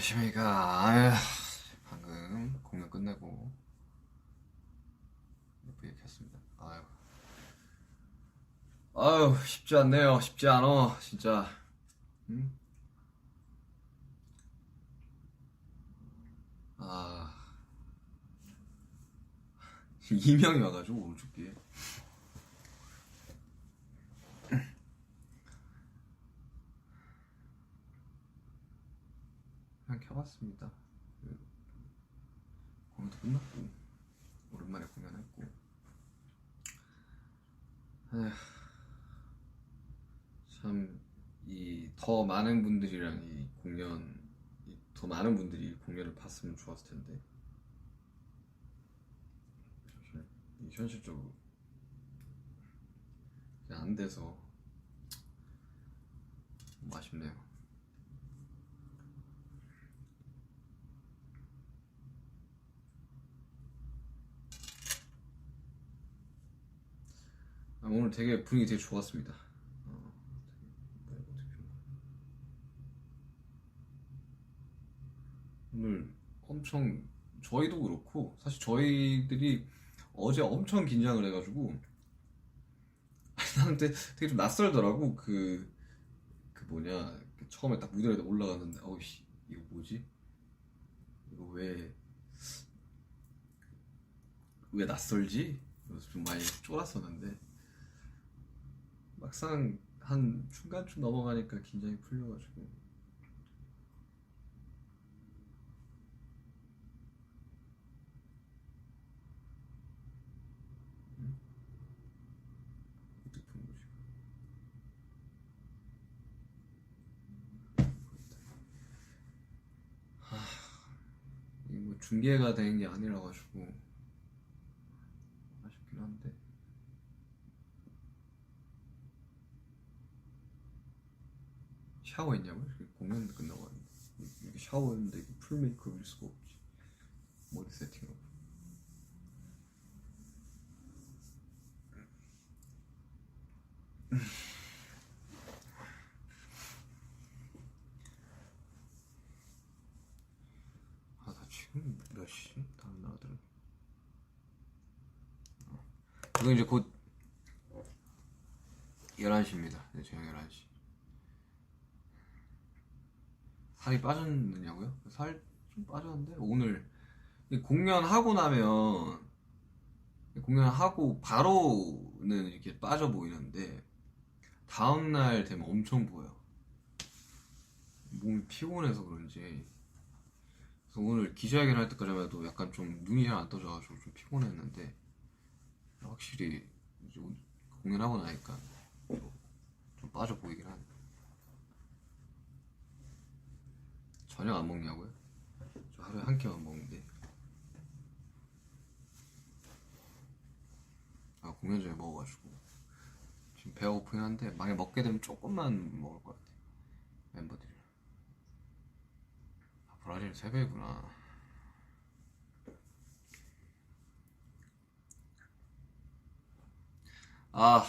안녕하십니까. 아유, 방금 공연 끝내고 예쁘게 켰습니다. 아유, 쉽지 않네요. 쉽지 않어, 진짜. 응? 아, 이명이 와가지고 오른쪽 귀에 그냥 켜봤습니다. 그 공연도 끝났고 오랜만에 공연했고. 에휴, 참, 이 더 많은 분들이랑 이 공연, 더 많은 분들이 공연을 봤으면 좋았을 텐데 이 현실적으로 그냥 안 돼서 좀 아쉽네요. 오늘 되게 분위기 되게 좋았습니다. 오늘 엄청, 저희도 그렇고 사실 저희들이 어제 엄청 긴장을 해가지고 나는 되게 좀 낯설더라고. 그 뭐냐, 처음에 딱 무대에 올라갔는데 어이씨 이거 뭐지, 이거 왜 낯설지? 그래서 좀 많이 쫄았었는데 막상 한 중간쯤 넘어가니까 긴장이 풀려가지고. 음? 어떻게 푸는 거지? 이게 뭐 중계가 되는 게 아니라 가지고 아쉽긴 한데. 샤워했냐고요? 공연 끝나고 왔는데 이게 샤워했는데 이게 풀 메이크업일 수가 없지. 머리 세팅하고. 나 지금 몇 시? 다른 나라들은 이거 이제 곧 11시입니다. 네, 저녁 11시. 살이 빠졌느냐고요? 살 좀 빠졌는데 오늘 공연하고 나면, 공연하고 바로는 이렇게 빠져 보이는데 다음날 되면 엄청 보여. 몸이 피곤해서 그런지. 그래서 오늘 기자회견 할 때까지만 해도 약간 좀 눈이 잘 안 떠져가지고 좀 피곤했는데 확실히 이제 공연하고 나니까 좀 빠져 보이긴 하네. 저녁 안 먹냐고요? 저 하루에 한 끼만 먹는데. 공연 전에 먹어가지고 지금 배가 고프긴 한데 만약 먹게 되면 조금만 먹을 것 같아. 멤버들이랑. 브라질 새벽이구나. 아,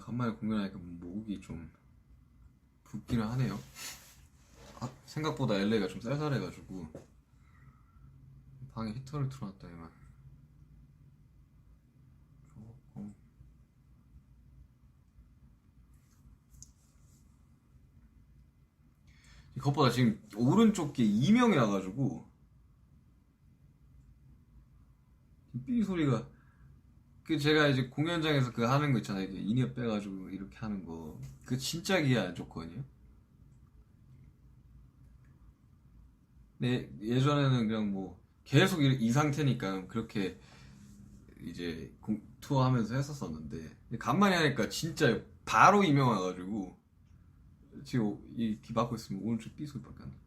간만에 공연하니까 목이 좀 붓기는 하네요. 생각보다 LA가 좀 쌀쌀해가지고 방에 히터를 틀어놨다니만 조금. 그것보다 지금 오른쪽 귀에 이명이 와가지고 삐 소리가, 그 제가 이제 공연장에서 그 하는 거 있잖아요. 이게 인이어 빼가지고 이렇게 하는 거, 그 진짜 귀에 안 좋거든요. 근데 예전에는 그냥 뭐 계속 이 상태니까 그렇게 이제 투어 하면서 했었었는데 간만에 하니까 진짜 바로 이명 와가지고 지금 이 귀 막고 있으면 오른쪽 삐 소리밖에 안 나.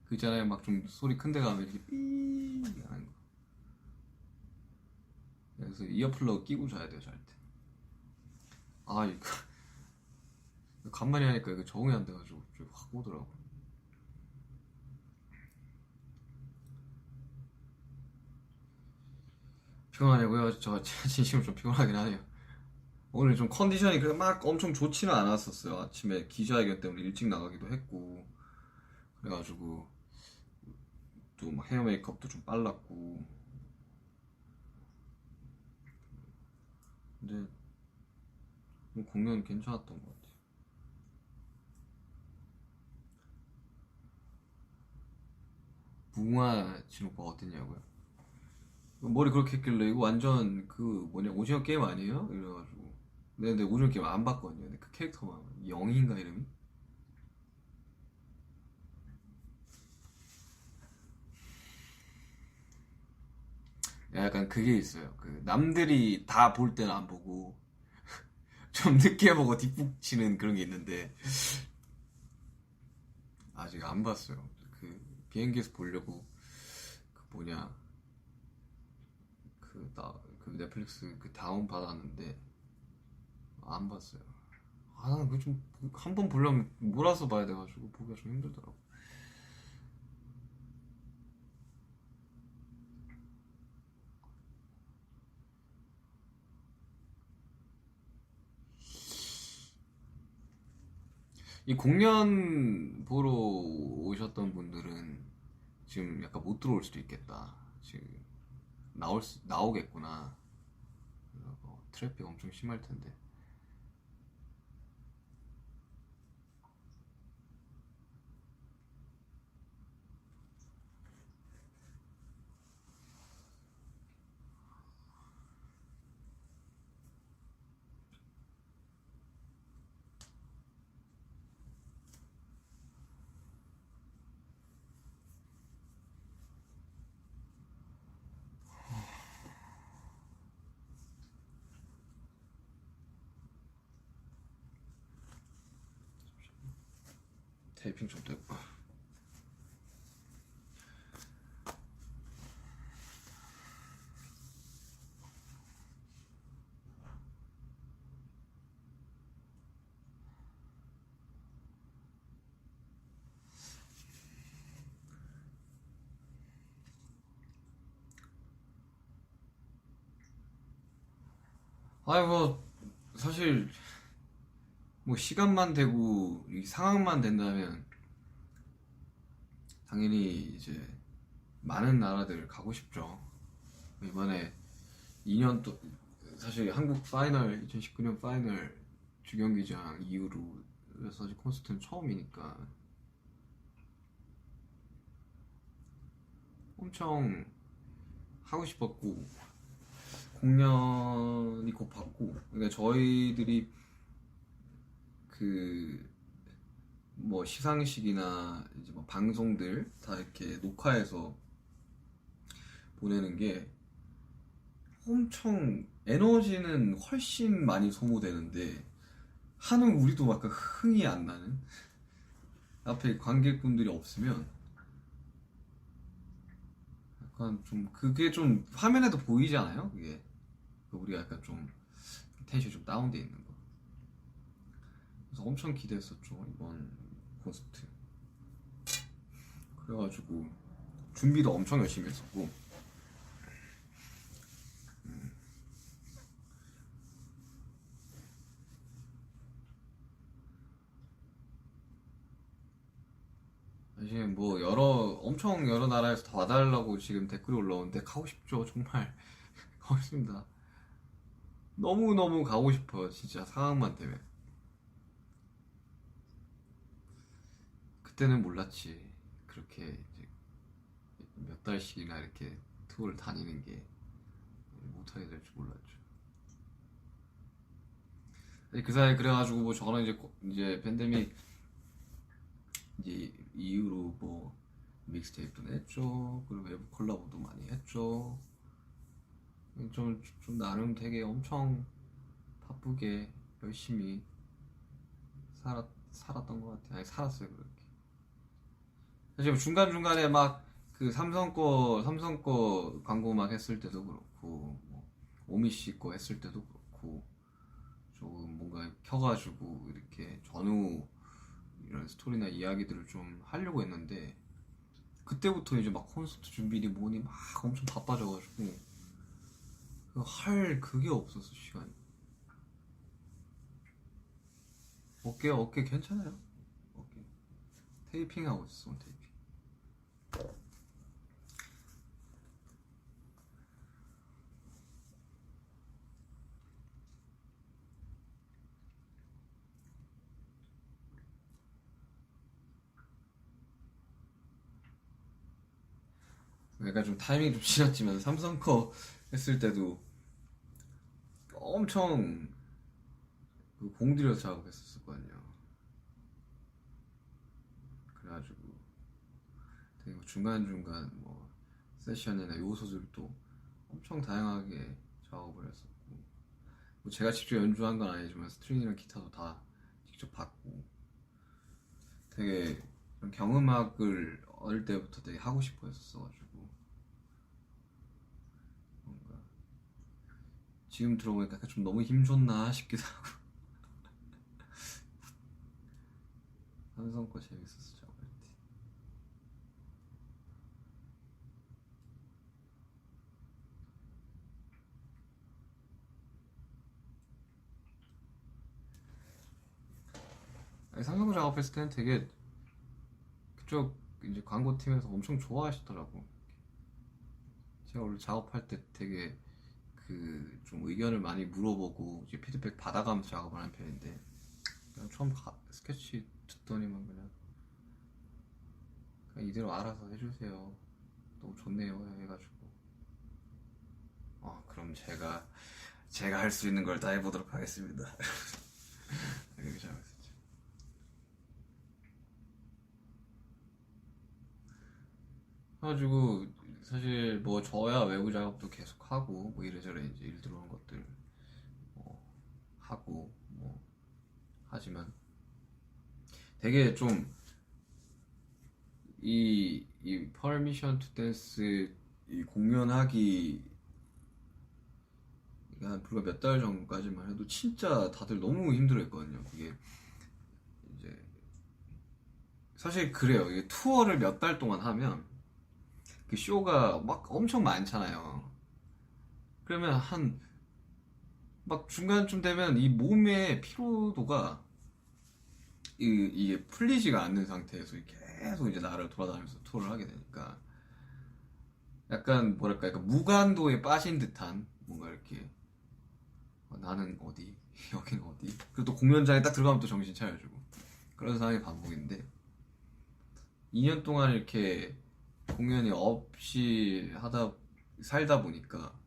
그 있잖아요, 막 좀 소리 큰 데 가면 이렇게 삐 하는 거. 그래서 이어플러그 끼고 자야 돼요, 잘 때. 이거 간만에 하니까 이거 적응이 안 돼가지고 좀 확 오더라고. 피곤하냐고요? 저 진심으로 좀 피곤하긴 하네요. 오늘 좀 컨디션이 그렇게 막 엄청 좋지는 않았었어요. 아침에 기자회견 때문에 일찍 나가기도 했고 그래가지고 또 막 헤어 메이크업도 좀 빨랐고. 근데 뭐 공연 괜찮았던 것 같아요. 무궁화 진오빠 어땠냐고요? 머리 그렇게 했길래 이거 완전 그 뭐냐 오징어 게임 아니에요? 이래가지고 근데 오징어 게임 안 봤거든요. 근데 그 캐릭터만 영희인가 이름이? 약간 그게 있어요. 그 남들이 다 볼 때는 안 보고 좀 늦게 보고 뒷북 치는 그런 게 있는데 아직 안 봤어요. 그 비행기에서 보려고 그 뭐냐 그 넷플릭스 그 다운 받았는데 안 봤어요. 아, 그 좀 한 번 보려면 몰아서 봐야 돼가지고 보기가 좀 힘들더라고. 이 공연 보러 오셨던 분들은 지금 약간 못 들어올 수도 있겠다. 지금 나오겠구나. 트래픽 엄청 심할 텐데. 테이핑 좀 되고. 아이 뭐 사실 뭐 시간만 되고 이 상황만 된다면 당연히 이제 많은 나라들 가고 싶죠. 이번에 2년 또 사실 한국 파이널 2019년 파이널 주경기장 이후로 사실 콘서트는 처음이니까 엄청 하고 싶었고 공연이 곧 받고 그러니까 저희들이 그 뭐 시상식이나 이제 뭐 방송들 다 이렇게 녹화해서 보내는 게 엄청 에너지는 훨씬 많이 소모되는데 하는 우리도 약간 흥이 안 나는 앞에 관객분들이 없으면 약간 좀 그게 좀 화면에도 보이잖아요. 그게 우리가 약간 좀 텐션이 좀 다운돼 있는 거. 그래서 엄청 기대했었죠 이번 콘서트. 그래가지고 준비도 엄청 열심히 했었고 지금 뭐 엄청 여러 나라에서 다 와달라고 지금 댓글이 올라오는데 가고 싶죠 정말. 가고 싶습니다. 너무너무 가고 싶어요 진짜 상황만 되면. 그때는 몰랐지 그렇게 이제 몇 달씩이나 이렇게 투어를 다니는 게 못하게 될 줄 몰랐죠. 그 사이에 그래가지고 뭐 저는 이제 팬데믹 이제 이후로 뭐 믹스테이프도 냈죠. 그리고 외부 콜라보도 많이 했죠. 좀 나름 되게 엄청 바쁘게 열심히 살았던 것 같아요. 아니 살았어요 그렇게. 사실 중간 중간에 막 그 삼성 거 광고 막 했을 때도 그렇고 뭐 오미 씨 거 했을 때도 그렇고 조금 뭔가 켜가지고 이렇게 전후 이런 스토리나 이야기들을 좀 하려고 했는데 그때부터 이제 막 콘서트 준비니 뭐니 막 엄청 바빠져가지고 할 그게 없었어 시간이. 어깨 괜찮아요. 어깨 테이핑 하고 있어. 손 테이핑. 그러니까 좀 타이밍이 좀 지났지만 삼성 거 했을 때도 엄청 그 공들여서 작업했었거든요. 그래가지고 되게 뭐 중간중간 뭐 세션이나 요소들도 엄청 다양하게 작업을 했었고, 뭐 제가 직접 연주한 건 아니지만 스트링이랑 기타도 다 직접 받고, 되게 그런 경음악을 어릴 때부터 되게 하고 싶어 했었어가지고, 뭔가 지금 들어보니까 약간 좀 너무 힘줬나 싶기도 하고. 삼성 거 재밌었어 작업할 때. 아니, 삼성 거 작업했을 때는 되게 그쪽 이제 광고팀에서 엄청 좋아하시더라고. 제가 원래 작업할 때 되게 그 좀 의견을 많이 물어보고 이제 피드백 받아가면서 작업을 하는 편인데, 그냥 처음 스케치 듣더니만 그냥 이대로 알아서 해주세요. 너무 좋네요 해가지고, 그럼 제가 할 수 있는 걸 다 해보도록 하겠습니다. 이렇게 작업했었죠. 그래가지고 사실 뭐 저야 외부 작업도 계속 하고 뭐 이래저래 이제 일 들어오는 것들 뭐 하고 뭐 하지만, 되게 좀 이 퍼미션 투 댄스 이 공연하기 한 불과 몇 달 전까지만 해도 진짜 다들 너무 힘들어했거든요. 그게 이제 사실 그래요. 이게 투어를 몇 달 동안 하면 그 쇼가 막 엄청 많잖아요. 그러면 한 막 중간쯤 되면 이 몸의 피로도가 이게 풀리지가 않는 상태에서 계속 이제 나라를 돌아다니면서 투어를 하게 되니까 약간 뭐랄까, 약간 무간도에 빠진 듯한 뭔가 이렇게, 나는 어디 여긴 어디, 그리고 또 공연장에 딱 들어가면 또 정신 차려주고 그런 상황이 반복인데, 2년 동안 이렇게 공연이 없이 하다 살다 보니까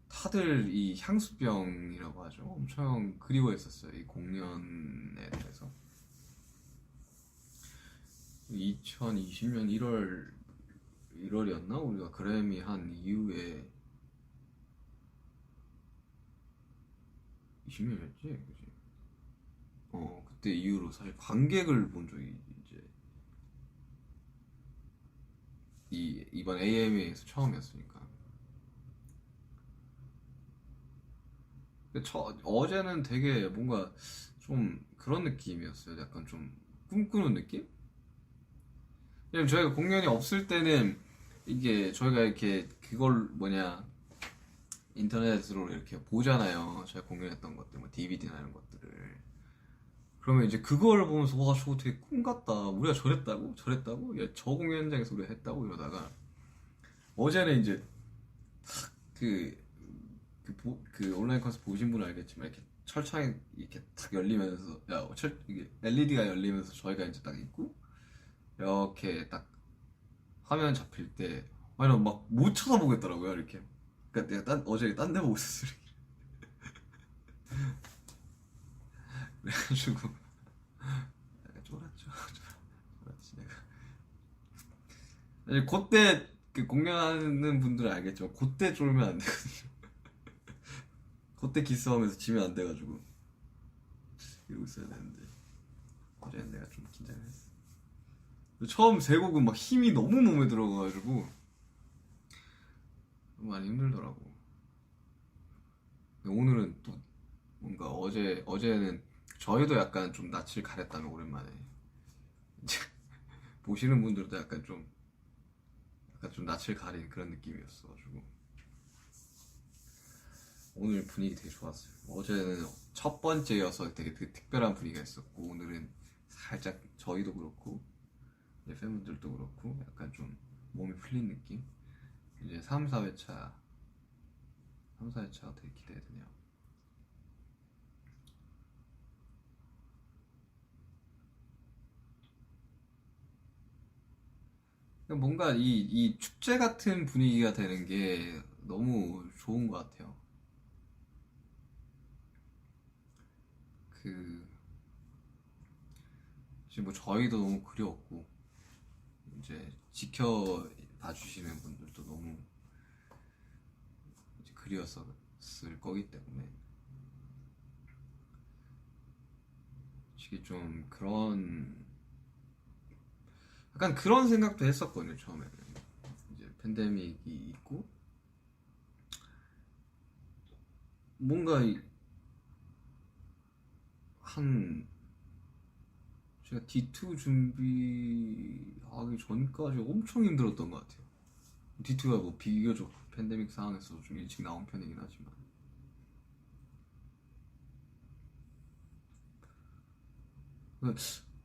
다들 이 향수병이라고 하죠. 엄청 그리워했었어요. 이 공연에 대해서. 2020년 1월이었나? 우리가 그래미 한 이후에 20년이었지? 그지? 그때 이후로 사실 관객을 본 적이 이제 이번 AMA에서 처음이었으니까. 근데 어제는 되게 뭔가 좀 그런 느낌이었어요. 약간 좀 꿈꾸는 느낌? 왜냐면 저희가 공연이 없을 때는 이게 저희가 이렇게 그걸 뭐냐, 인터넷으로 이렇게 보잖아요. 저희가 공연했던 것들, 뭐 DVD나 이런 것들을. 그러면 이제 그걸 보면서 와 저거 되게 꿈 같다. 우리가 저랬다고? 저랬다고? 야, 저 공연장에서 우리가 했다고? 이러다가 어제는 이제 그, 그 온라인 콘서트 보신 분은 알겠지만 이렇게 철창이 이렇게 탁 열리면서, 이게 LED가 열리면서 저희가 이제 딱 있고 이렇게 딱 화면 잡힐 때 아니 막 못 쳐다보겠더라고요 이렇게. 그러니까 내가 어제 딴 데 보고 있었어. 그래가지고 약간 쫄았죠. 쫄았지 내가. 사실 그때 그 공연하는 분들은 알겠지만 그때 쫄면 안 되거든요. 그때 기싸움에서 지면 안 돼가지고 이러고 있어야 되는데, 어제는 내가 좀 긴장을 했어. 처음 세 곡은 막 힘이 너무 몸에 들어가가지고 많이 힘들더라고. 근데 오늘은 또 뭔가 어제는 저희도 약간 좀 낯을 가렸다면 오랜만에 이제 보시는 분들도 약간 좀 낯을 가린 그런 느낌이었어가지고 오늘 분위기 되게 좋았어요. 어제는 첫 번째여서 되게 특별한 분위기가 있었고, 오늘은 살짝 저희도 그렇고 이제 팬분들도 그렇고 약간 좀 몸이 풀린 느낌. 이제 3, 4회차 3, 4회차가 되게 기대되네요. 뭔가 이 축제 같은 분위기가 되는 게 너무 좋은 것 같아요. 그 지금 뭐 저희도 너무 그리웠고 이제 지켜봐 주시는 분들도 너무 이제 그리웠을 거기 때문에 이게 좀 그런 약간 그런 생각도 했었거든요. 처음에는 이제 팬데믹이 있고 뭔가 한 제가 D2 준비하기 전까지 엄청 힘들었던 것 같아요. D2가 뭐 비교적 팬데믹 상황에서 좀 일찍 나온 편이긴 하지만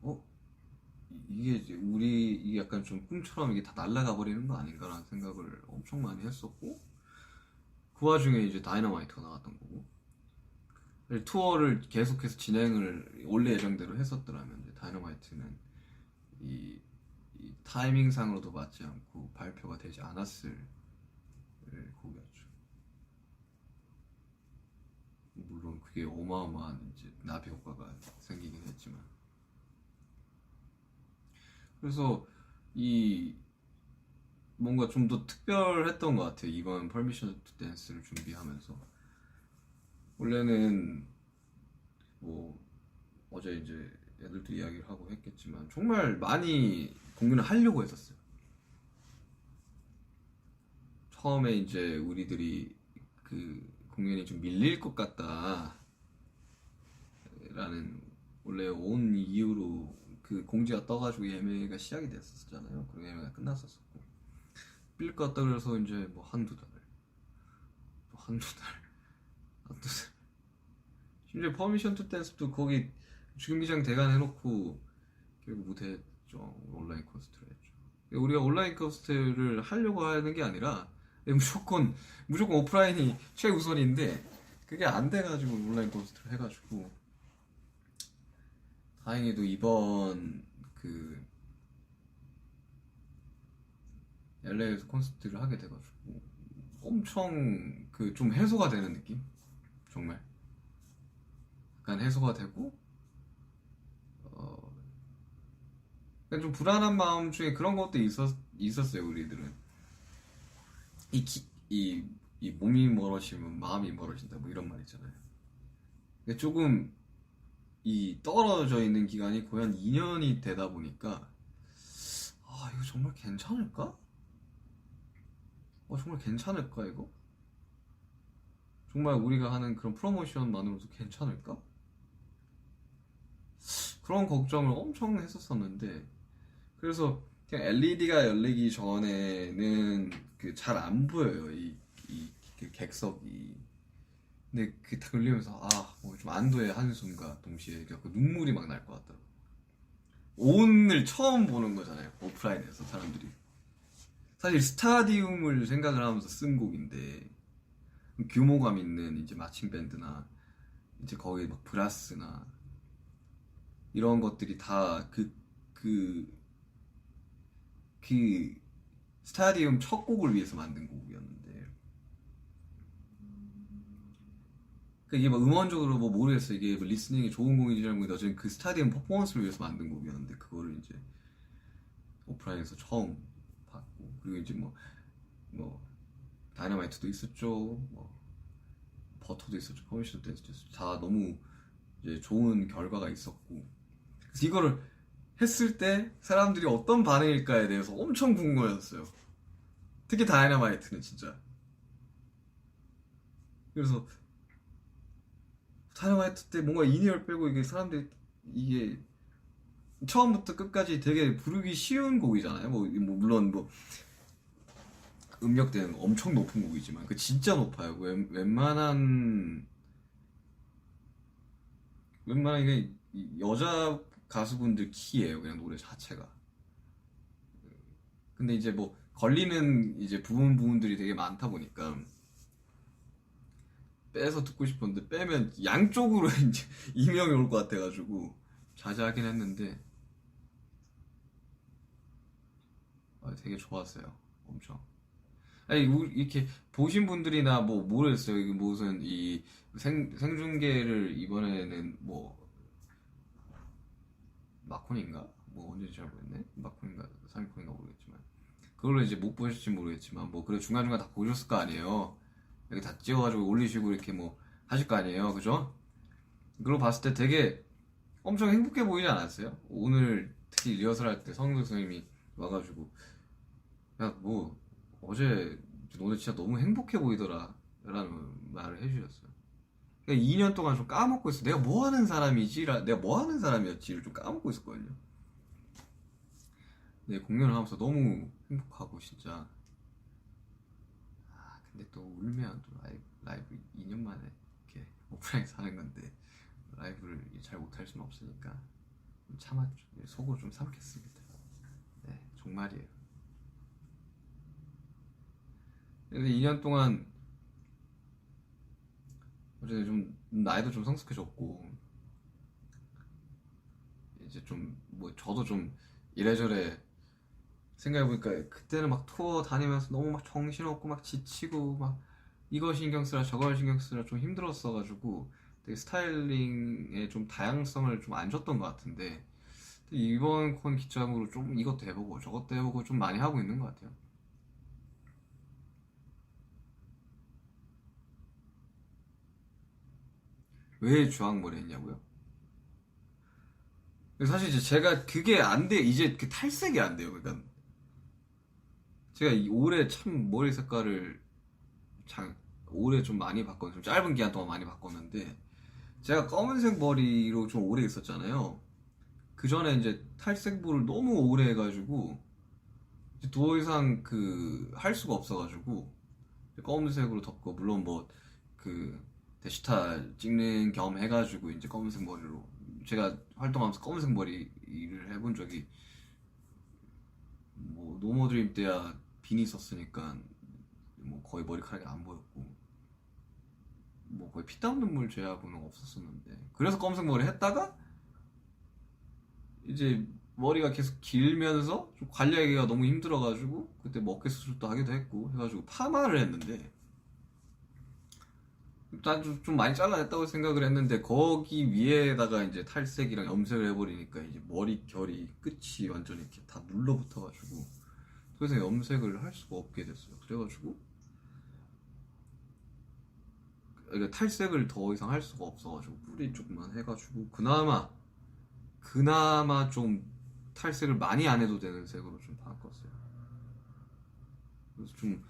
어 이게 이제 이게 약간 좀 꿈처럼 이게 다 날아가 버리는 거 아닌가라는 생각을 엄청 많이 했었고 그 와중에 이제 다이너마이트가 나왔던 거고 투어를 계속해서 진행을 원래 예정대로 했었더라면 이제 다이너마이트는 이, 이 타이밍상으로도 맞지 않고 발표가 되지 않았을 곡이었죠. 물론 그게 어마어마한 이제 나비 효과가 생기긴 했지만 그래서 이 뭔가 좀 더 특별했던 것 같아요. 이번 퍼미션 투 댄스를 준비하면서 원래는 뭐 어제 이제 애들도 이야기를 하고 했겠지만 정말 많이 공연을 하려고 했었어요. 처음에 이제 우리들이 그 공연이 좀 밀릴 것 같다라는 원래 온 이후로 그 공지가 떠가지고 예매가 시작이 됐었잖아요. 그리고 예매가 끝났었고 밀릴 것 같다 그래서 이제 뭐 한두 달, 또 한두 달 심지어 퍼미션 투 댄스도 거기 주경기장 대관 해놓고 결국 못했죠. 온라인 콘서트를 했죠. 우리가 온라인 콘서트를 하려고 하는 게 아니라 무조건 오프라인이 최우선인데 그게 안 돼가지고 온라인 콘서트를 해가지고 다행히도 이번 그 LA에서 콘서트를 하게 돼가지고 엄청 그 좀 해소가 되는 느낌? 정말 약간 해소가 되고 약간 좀 불안한 마음 중에 그런 것도 있었어요. 우리들은 이, 기, 이 몸이 멀어지면 마음이 멀어진다 뭐 이런 말 있잖아요. 근데 조금 이 떨어져 있는 기간이 거의 한 2년이 되다 보니까 아 이거 정말 괜찮을까? 정말 괜찮을까 이거? 정말 우리가 하는 그런 프로모션만으로도 괜찮을까? 그런 걱정을 엄청 했었었는데 그래서 그냥 LED가 열리기 전에는 그 잘 안 보여요 그 객석이. 근데 그 딱 열리면서 좀 안도의 한숨과 동시에 그 눈물이 막 날 것 같더라고. 오늘 처음 보는 거잖아요. 오프라인에서 사람들이. 사실 스타디움을 생각을 하면서 쓴 곡인데 규모감 있는 이제 마칭 밴드나 이제 거기 막 브라스나 이런 것들이 다 그 스타디움 첫 곡을 위해서 만든 곡이었는데 이게 막 음원적으로 뭐 모르겠어. 이게 뭐 리스닝이 좋은 곡인지 잘 모르겠는데 어쨌든 그 스타디움 퍼포먼스를 위해서 만든 곡이었는데 그거를 이제 오프라인에서 처음 봤고 그리고 이제 뭐 다이너마이트도 있었죠. 뭐 버터도 있었죠. 퍼미션 댄스도 있었죠. 다 너무 이제 좋은 결과가 있었고 그래서 이거를 했을 때 사람들이 어떤 반응일까에 대해서 엄청 궁금해졌어요. 특히 다이너마이트는 진짜. 그래서 다이너마이트 때 뭔가 인이어를 빼고 이게 사람들이 이게 처음부터 끝까지 되게 부르기 쉬운 곡이잖아요. 물론 음역대는 엄청 높은 곡이지만 그 진짜 높아요. 웬만한 이게 여자 가수분들 키예요. 그냥 노래 자체가. 근데 이제 뭐 걸리는 이제 부분들이 되게 많다 보니까 빼서 듣고 싶었는데 빼면 양쪽으로 이제 이명이 올 것 같아가지고 자제하긴 했는데 되게 좋았어요. 엄청. 아니 이렇게 보신 분들이나 뭐 모르겠어요. 이게 무슨 이 생중계를 이번에는 뭐 마콘인가? 뭐 언제인지 잘 모르겠네. 마콘인가 3위콘인가 모르겠지만 그걸로 이제 못 보실지 모르겠지만 뭐 그래 중간중간 다 보셨을 거 아니에요. 이렇게 다 찍어가지고 올리시고 이렇게 뭐 하실 거 아니에요. 그죠? 그걸 봤을 때 되게 엄청 행복해 보이지 않았어요? 오늘 특히 리허설 할 때 성도 선생님이 와가지고 야 뭐 어제 너네 진짜 너무 행복해 보이더라 라는 말을 해주셨어요. 그러니까 2년 동안 좀 까먹고 있어. 내가 뭐 하는 사람이지? 내가 뭐 하는 사람이었지를 좀 까먹고 있었거든요. 네, 공연을 하면서 너무 행복하고 진짜. 근데 또 울면 또 라이브 2년 만에 이렇게 오프라인에서 하는 건데 라이브를 잘 못할 수는 없으니까 좀 참았죠. 속으로 좀 참겠습니다. 네, 정말이에요. 근데 2년 동안 어제 좀 나이도 좀 성숙해졌고 이제 좀 뭐 저도 좀 이래저래 생각해보니까 그때는 막 투어 다니면서 너무 막 정신없고 막 지치고 막 이거 신경 쓰라 저거 신경 쓰라 좀 힘들었어가지고 되게 스타일링에 좀 다양성을 좀 안 줬던 것 같은데 이번 콘 기점으로 좀 이것도 해보고 저것도 해보고 좀 많이 하고 있는 것 같아요. 왜 주황머리 했냐고요? 사실 이제 제가 그게 안 돼. 이제 그 탈색이 안 돼요. 그러니까 제가 올해 참 머리 색깔을 장 올해 좀 많이 바꿨는데 좀 짧은 기간 동안 많이 바꿨는데 제가 검은색 머리로 좀 오래 있었잖아요. 그 전에 이제 탈색부를 너무 오래 해가지고 이제 더 이상 그 할 수가 없어가지고 검은색으로 덮고 물론 뭐 그 데시타 찍는 겸 해가지고 이제 검은색 머리로 제가 활동하면서 검은색 머리를 해본 적이 뭐 노모드림 때야 비니 썼으니까 뭐 거의 머리카락이 안 보였고 뭐 거의 피땀 눈물 제하고는 없었었는데 그래서 검은색 머리 했다가 이제 머리가 계속 길면서 좀 관리하기가 너무 힘들어가지고 그때 뭐 어깨 수술도 하기도 했고 해가지고 파마를 했는데 난 좀 많이 잘라냈다고 생각을 했는데 거기 위에다가 이제 탈색이랑 염색을 해버리니까 이제 머리 결이 끝이 완전히 이렇게 다 눌러붙어가지고 더 이상 염색을 할 수가 없게 됐어요. 그래가지고 그러니까 탈색을 더 이상 할 수가 없어가지고 뿌리 쪽만 해가지고 그나마 좀 탈색을 많이 안 해도 되는 색으로 좀 바꿨어요. 그래서 좀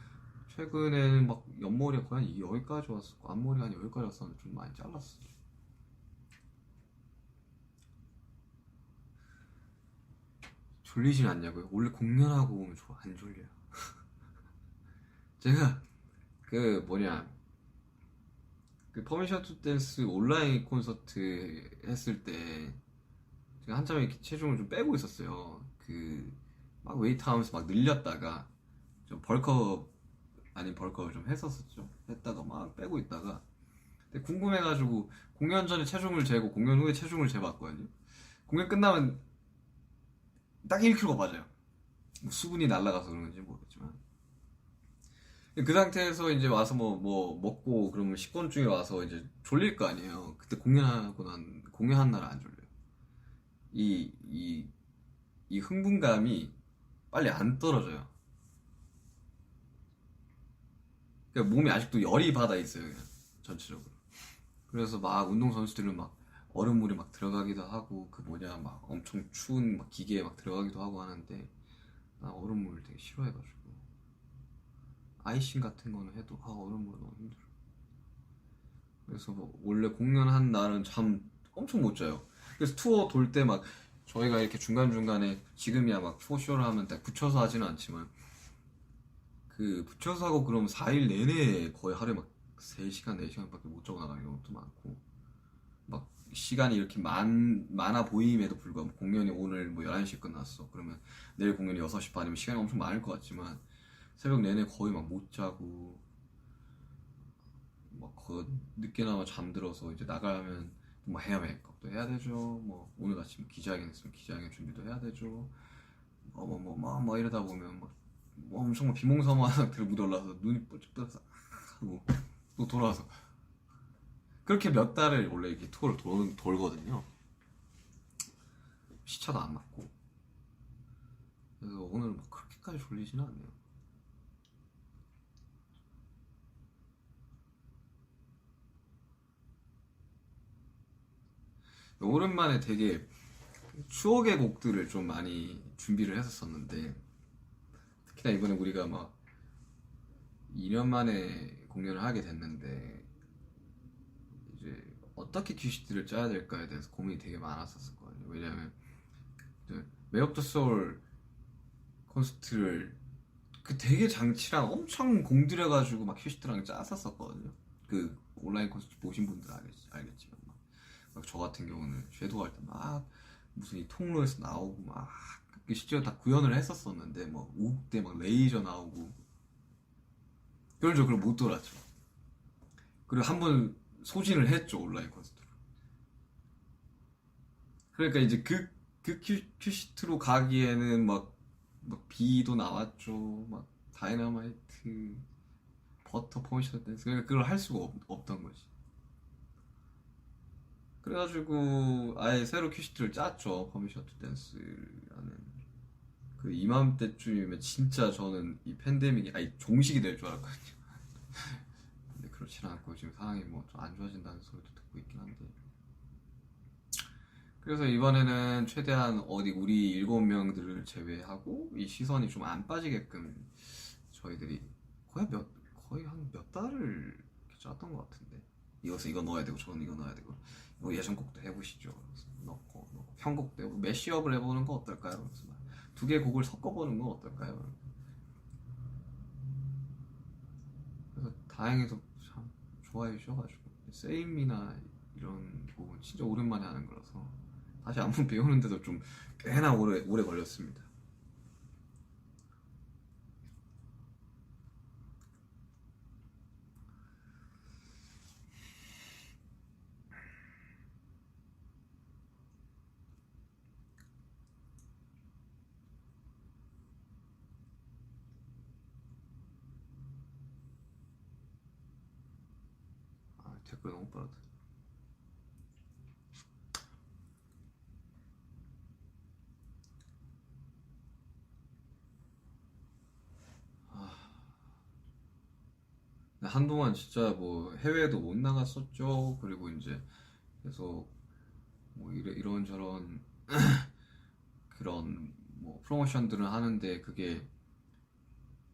최근에는 막 옆머리가 거의 한 여기까지 왔었고 앞머리가 한 여기까지 왔었는데 좀 많이 잘랐어요. 졸리진 않냐고요? 원래 공연하고 오면 안 졸려요. 제가 그 뭐냐 그 퍼미션 투 댄스 온라인 콘서트 했을 때 제가 한참 이렇게 체중을 좀 빼고 있었어요. 그 막 웨이트 하면서 막 늘렸다가 좀 벌크업 아닌 벌크업을 좀 했었었죠. 했다가 막 빼고 있다가 근데 궁금해가지고 공연 전에 체중을 재고 공연 후에 체중을 재봤거든요. 공연 끝나면 딱 1kg가 빠져요. 뭐 수분이 날아가서 그런지 모르겠지만 그 상태에서 이제 와서 뭐 먹고 그러면 식곤증이 와서 이제 졸릴 거 아니에요. 그때 공연한 날은 안 졸려요. 이 흥분감이 빨리 안 떨어져요. 그러니까 몸이 아직도 열이 받아 있어요. 그냥 전체적으로. 그래서 막 운동 선수들은 막 얼음물에 막 들어가기도 하고 그 뭐냐 막 엄청 추운 막 기계에 막 들어가기도 하고 하는데 나 얼음물 되게 싫어해가지고 아이싱 같은 거는 해도 얼음물은 너무 힘들어. 그래서 뭐 원래 공연한 날은 잠 엄청 못 자요. 그래서 투어 돌 때 막 저희가 이렇게 중간중간에 지금이야 막 투어 쇼를 하면 딱 붙여서 하지는 않지만 그 붙여서 하고 그럼 4일 내내 거의 하루에 막 3시간, 4시간밖에 못 자고 나가는 경우도 많고 막 시간이 이렇게 많아 보임에도 불구하고 공연이 오늘 뭐 11시에 끝났어. 그러면 내일 공연이 6시 반이면 시간이 엄청 많을 것 같지만 새벽 내내 거의 막 못 자고 막 늦게나마 잠들어서 이제 나가면 뭐 헤어 메이크업도 해야 되죠. 뭐 오늘 아침 기자회견 했으면 기자회견 준비도 해야 되죠. 뭐 이러다 보면 뭐 엄청 막 비몽사모한 상태로 묻어올라서 눈이 뻘쩍 떠서 하고 또 돌아와서 그렇게 몇 달을 원래 이렇게 투어를 돌거든요. 시차도 안 맞고. 그래서 오늘 뭐 그렇게까지 졸리지는 않네요. 오랜만에 되게 추억의 곡들을 좀 많이 준비를 했었었는데 특히나 이번에 우리가 막 2년 만에 공연을 하게 됐는데 이제 어떻게 큐시트를 짜야 될까에 대해서 고민이 되게 많았었거든요. 왜냐면 웨이 오브 더 소울 콘서트를 그 되게 장치랑 엄청 공들여가지고 막 큐시트랑 짰었었거든요. 그 온라인 콘서트 보신 분들 알겠지만 막 저 같은 경우는 섀도우 할 때 막 무슨 이 통로에서 나오고 막 실제로 다 구현을 했었었는데 뭐 우국대 막 레이저 나오고 그걸 못 돌았죠. 그리고 한 번 소진을 했죠 온라인 콘서트로. 그러니까 이제 그 큐시트로 가기에는 막 비도 나왔죠. 막 다이너마이트 버터 포메이션 댄스 그러니까 그걸 할 수가 없던 거지. 그래가지고 아예 새로 큐시트를 짰죠. 퍼미션 투 댄스라는. 그 이맘때쯤이면 진짜 저는 이 팬데믹이 아예 종식이 될 줄 알았거든요. 근데 그렇진 않고 지금 상황이 뭐 좀 안 좋아진다는 소리도 듣고 있긴 한데. 그래서 이번에는 최대한 어디 우리 7명들을 제외하고 이 시선이 좀 안 빠지게끔 저희들이 거의 한 몇 달을 이렇게 짰던 것 같은데 이거 넣어야 되고 저건 이거 넣어야 되고 이거 예전곡도 해보시죠. 그래서 넣고 편곡도 해보고 매시업을 해보는 거 어떨까요? 그래서 두 개의 곡을 섞어보는 건 어떨까요? 그래서 다행히도 참 좋아해 주셔가지고 세임이나 이런 곡은 진짜 오랜만에 하는 거라서 다시 안무 배우는데도 좀 꽤나 오래 걸렸습니다. 아, 댓글 너무 빠르다. 한동안 진짜 뭐 해외도 못 나갔었죠. 그리고 이제 계속 뭐 이런저런 그런 뭐 프로모션들은 하는데 그게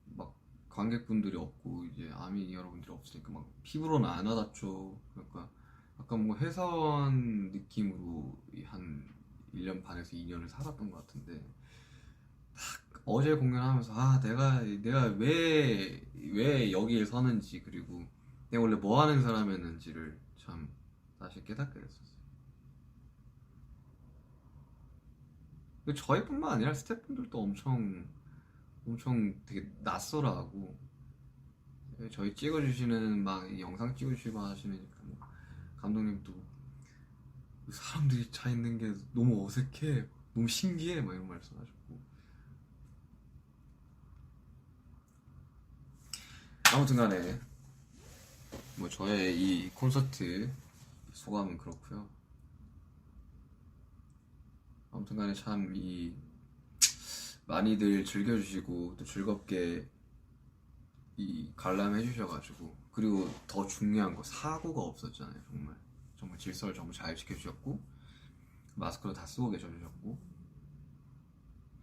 막 관객분들이 없고 이제 아미 여러분들이 없으니까 막 피부로는 안 와닿죠. 그러니까 약간 뭐 회사원 느낌으로 한 1년 반에서 2년을 살았던 것 같은데 어제 공연하면서 아 내가 왜 여기에 서는지 그리고 내가 원래 뭐 하는 사람이었는지를 참 다시 깨닫게 됐었어요. 저희뿐만 아니라 스태프분들도 엄청 되게 낯설어하고 저희 찍어주시는 막 영상 찍어주시고 하시니까 뭐 감독님도 사람들이 차 있는 게 너무 어색해, 너무 신기해 막 이런 말씀하셨고 아무튼간에 뭐 저의 이 콘서트 소감은 그렇고요. 아무튼간에 참 이 많이들 즐겨주시고 또 즐겁게 이 관람해 주셔가지고 그리고 더 중요한 거 사고가 없었잖아요. 정말 질서를 정말 잘 지켜주셨고 마스크도 다 쓰고 계셔주셨고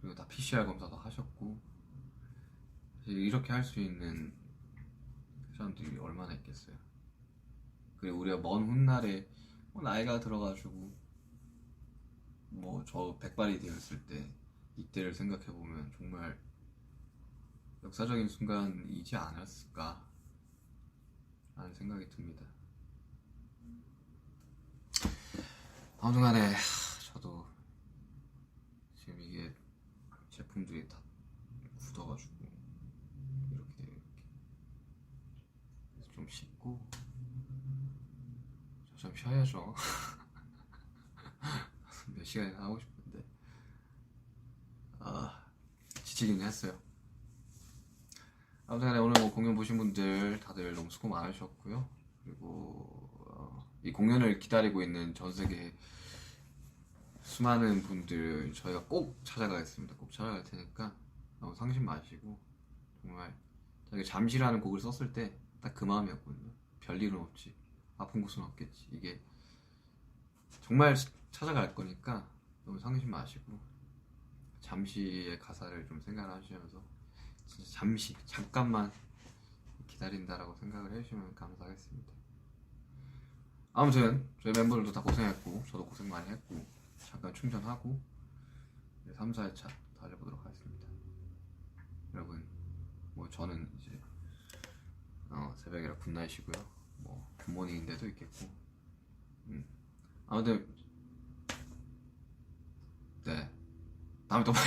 그리고 다 PCR 검사도 하셨고 이렇게 할 수 있는 사람들이 얼마나 있겠어요. 그리고 우리가 먼 훗날에 뭐 나이가 들어가지고 뭐 저 백발이 되었을 때 이때를 생각해보면 정말 역사적인 순간이지 않았을까 라는 생각이 듭니다. 아무튼 간에 저도 지금 이게 제품들이 다 굳어가지고 이렇게 좀 씻고 저 좀 쉬어야죠. 몇 시간이나 하고 싶은데 지치긴 했어요. 아무튼 간에 오늘 뭐 공연 보신 분들 다들 너무 수고 많으셨고요. 그리고 이 공연을 기다리고 있는 전 세계 수많은 분들 저희가 꼭 찾아가겠습니다. 꼭 찾아갈 테니까 너무 상심 마시고, 정말 저희가 잠시라는 곡을 썼을 때 딱 그 마음이었거든요. 별일은 없지, 아픈 곳은 없겠지. 이게 정말 찾아갈 거니까 너무 상심 마시고 잠시의 가사를 좀 생각하시면서 진짜 잠시, 잠깐만 기다린다라고 생각을 해주시면 감사하겠습니다. 아무튼 저희 멤버들도 다 고생했고 저도 고생 많이 했고 잠깐 충전하고 3, 4회차 달려보도록 하겠습니다. 여러분, 뭐 저는 이제 새벽이라 굿나잇이고요. 뭐 굿모닝인데도 있겠고, 아무튼 네, 다음에 또 봐요.